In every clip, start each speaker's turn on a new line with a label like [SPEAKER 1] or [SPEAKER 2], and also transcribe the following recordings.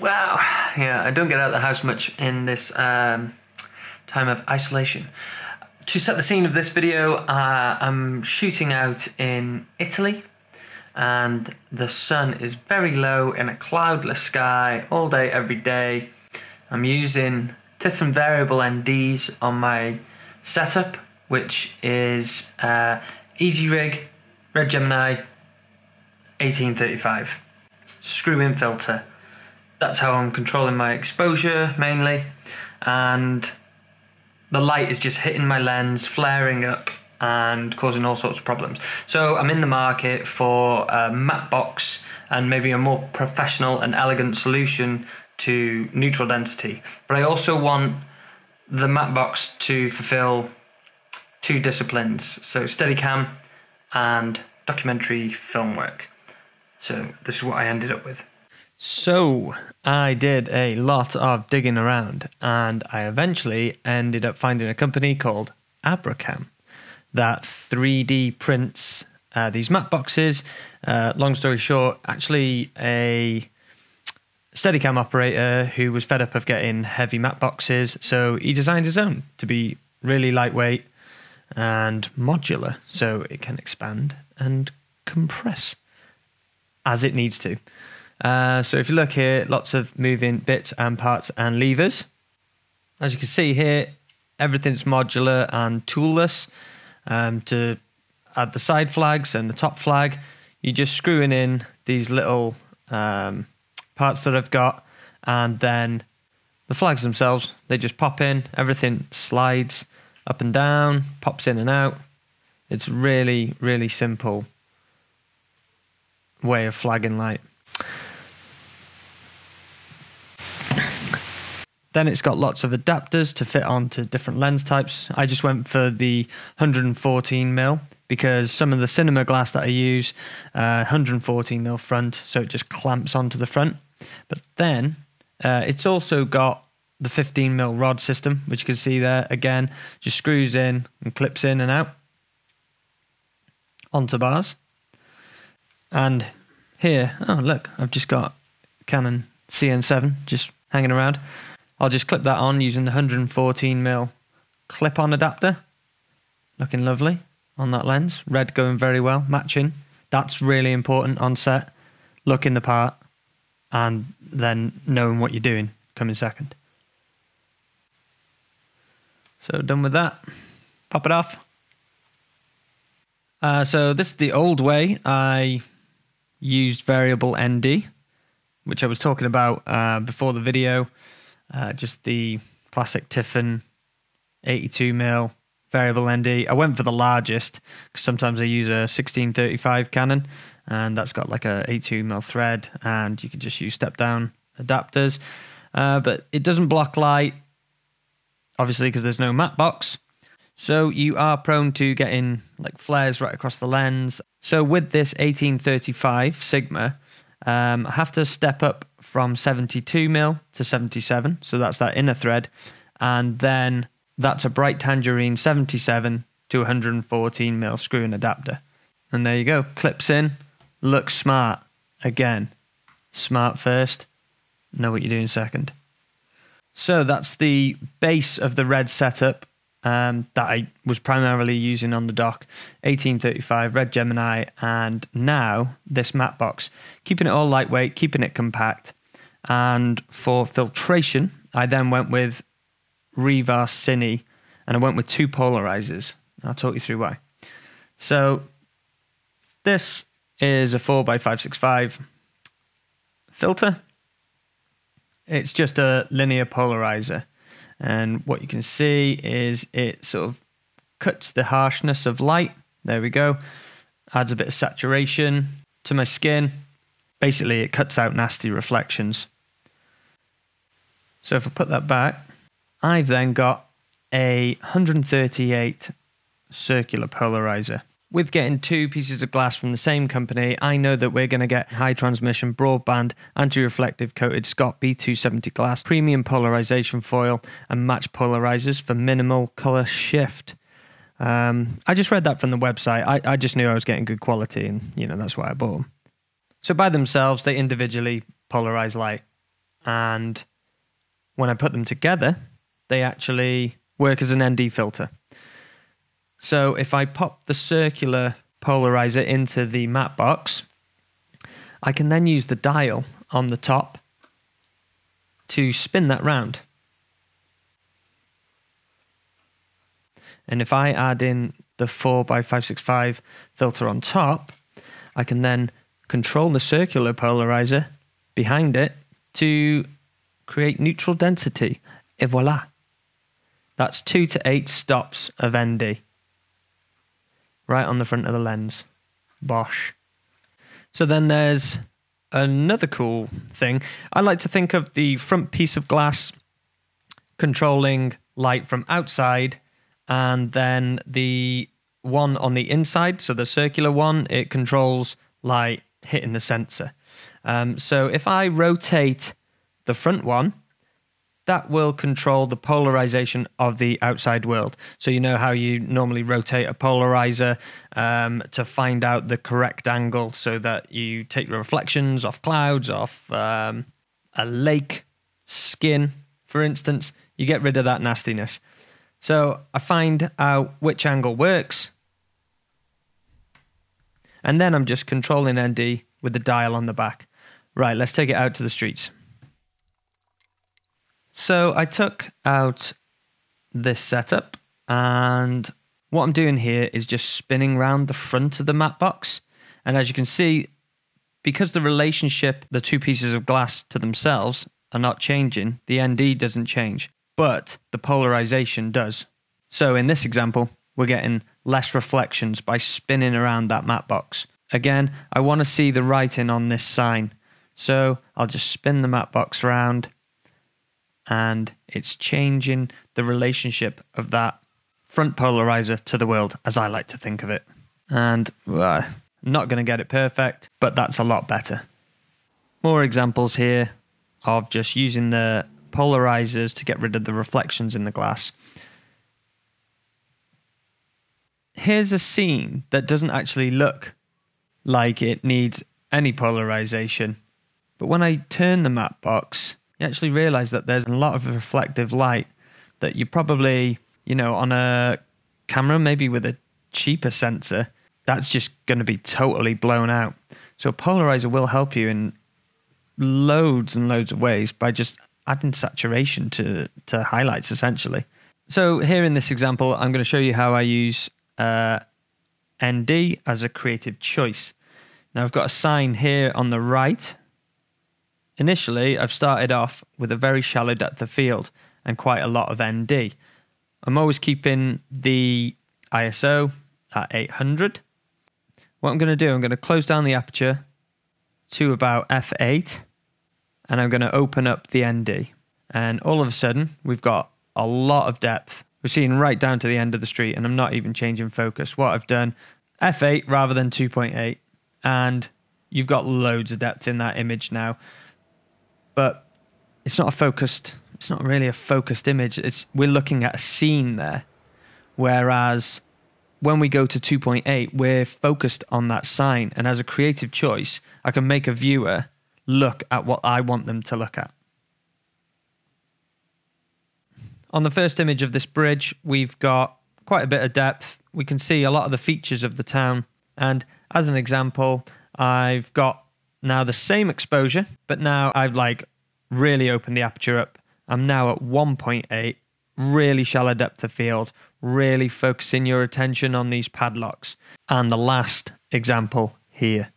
[SPEAKER 1] Wow, yeah, I don't get out of the house much in this time of isolation. To set the scene of this video, I'm shooting out in Italy, and the sun is very low in a cloudless sky all day, every day. I'm using different variable NDs on my setup, which is Easy Rig, Red Gemini, 1835, screw-in filter. That's how I'm controlling my exposure mainly, and the light is just hitting my lens, flaring up and causing all sorts of problems. So I'm in the market for a matte box and maybe a more professional and elegant solution to neutral density. But I also want the matte box to fulfill two disciplines, so Steadicam and documentary film work. So this is what I ended up with. So I did a lot of digging around, and I eventually ended up finding a company called Abracam that 3D prints these matte boxes. Long story short, actually a Steadicam operator who was fed up of getting heavy matte boxes, so he designed his own to be really lightweight and modular, so it can expand and compress as it needs to. So if you look here, lots of moving bits and parts and levers. As you can see here, everything's modular and toolless. To add the side flags and the top flag, you're just screwing in these little parts that I've got, and then the flags themselves, they just pop in. Everything slides up and down, pops in and out. It's really, really simple way of flagging light. Then it's got lots of adapters to fit onto different lens types. I just went for the 114mm because some of the cinema glass that I use, 114mm front, so it just clamps onto the front. But then it's also got the 15mm rod system, which you can see there. Again, just screws in and clips in and out onto bars. And here, oh look, I've just got Canon CN7 just hanging around. I'll just clip that on using the 114mm clip-on adapter. Looking lovely on that lens. Red going very well, matching. That's really important on set. Looking the part and then knowing what you're doing coming second. So done with that. Pop it off. So this is the old way. I used variable ND, which I was talking about before the video. Just the classic Tiffin 82mm variable ND. I went for the largest because sometimes I use a 1635 Canon, and that's got like a 82mm thread, and you can just use step down adapters. But it doesn't block light, obviously, because there's no matte box. So you are prone to getting like flares right across the lens. So with this 1835 Sigma, I have to step up from 72mm to 77, so that's that inner thread, and then that's a bright tangerine 77 to 114mm screw-in adapter. And there you go, clips in, looks smart. Again, smart first, know what you're doing second. So that's the base of the red setup that I was primarily using on the dock. 1835 Red Gemini, and now this matte box. Keeping it all lightweight, keeping it compact. And for filtration, I then went with Revar Cine, and I went with two polarizers. I'll talk you through why. So this is a 4x565 filter. It's just a linear polarizer. And what you can see is it sort of cuts the harshness of light. There we go. Adds a bit of saturation to my skin. Basically, it cuts out nasty reflections. So if I put that back, I've then got a 138 circular polarizer. With getting two pieces of glass from the same company, I know that we're going to get high transmission, broadband, anti-reflective coated Scott B270 glass, premium polarization foil, and match polarizers for minimal color shift. I just read that from the website. I just knew I was getting good quality, and that's why I bought them. So by themselves, they individually polarize light. and when I put them together, they actually work as an ND filter. So if I pop the circular polarizer into the matte box, I can then use the dial on the top to spin that round. And if I add in the 4x565 filter on top, I can then control the circular polarizer behind it to create neutral density. Et voila. That's 2 to 8 stops of ND. Right on the front of the lens. Bosh. So then there's another cool thing. I like to think of the front piece of glass controlling light from outside, and then the one on the inside, so the circular one, it controls light hitting the sensor. So if I rotate the front one, that will control the polarization of the outside world. So you know how you normally rotate a polarizer to find out the correct angle so that you take the reflections off clouds, off a lake skin, for instance. You get rid of that nastiness. So I find out which angle works, and then I'm just controlling ND with the dial on the back. Right, let's take it out to the streets. So I took out this setup, and what I'm doing here is just spinning around the front of the matte box. And as you can see, because the relationship, the two pieces of glass to themselves are not changing, the ND doesn't change, but the polarization does. So in this example, we're getting less reflections by spinning around that matte box. Again, I want to see the writing on this sign. So I'll just spin the matte box around, and it's changing the relationship of that front polarizer to the world, as I like to think of it. And I'm not going to get it perfect, but that's a lot better. More examples here of just using the polarizers to get rid of the reflections in the glass. Here's a scene that doesn't actually look like it needs any polarization. But when I turn the matte box, you actually realize that there's a lot of reflective light that you probably, on a camera, maybe with a cheaper sensor, that's just going to be totally blown out. So a polarizer will help you in loads and loads of ways by just adding saturation to highlights, essentially. So here in this example, I'm going to show you how I use ND as a creative choice. Now I've got a sign here on the right. Initially, I've started off with a very shallow depth of field and quite a lot of ND. I'm always keeping the ISO at 800. What I'm going to do, I'm going to close down the aperture to about f8, and I'm going to open up the ND. And all of a sudden, we've got a lot of depth. We're seeing right down to the end of the street, and I'm not even changing focus. What I've done, f8 rather than 2.8, and you've got loads of depth in that image now. But it's not really a focused image. We're looking at a scene there. Whereas when we go to 2.8, we're focused on that sign. And as a creative choice, I can make a viewer look at what I want them to look at. On the first image of this bridge, we've got quite a bit of depth. We can see a lot of the features of the town. And as an example, I've got now the same exposure, but now I've really opened the aperture up. I'm now at 1.8, really shallow depth of field, really focusing your attention on these padlocks. And the last example here,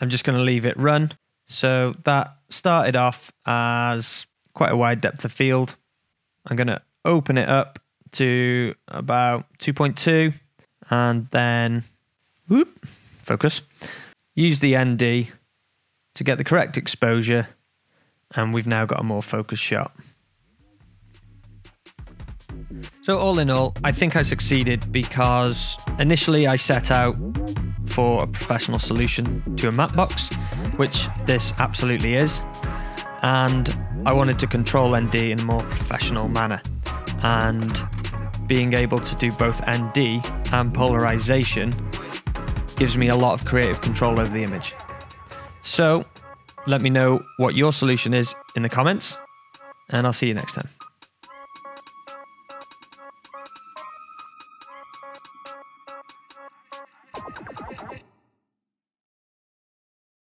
[SPEAKER 1] I'm just going to leave it run. So that started off as quite a wide depth of field. I'm going to open it up to about 2.2 and then, focus, use the ND to get the correct exposure, and we've now got a more focused shot. So all in all, I think I succeeded because initially I set out for a professional solution to a matte box, which this absolutely is, and I wanted to control ND in a more professional manner, and being able to do both ND and polarization gives me a lot of creative control over the image. So let me know what your solution is in the comments, and I'll see you next time.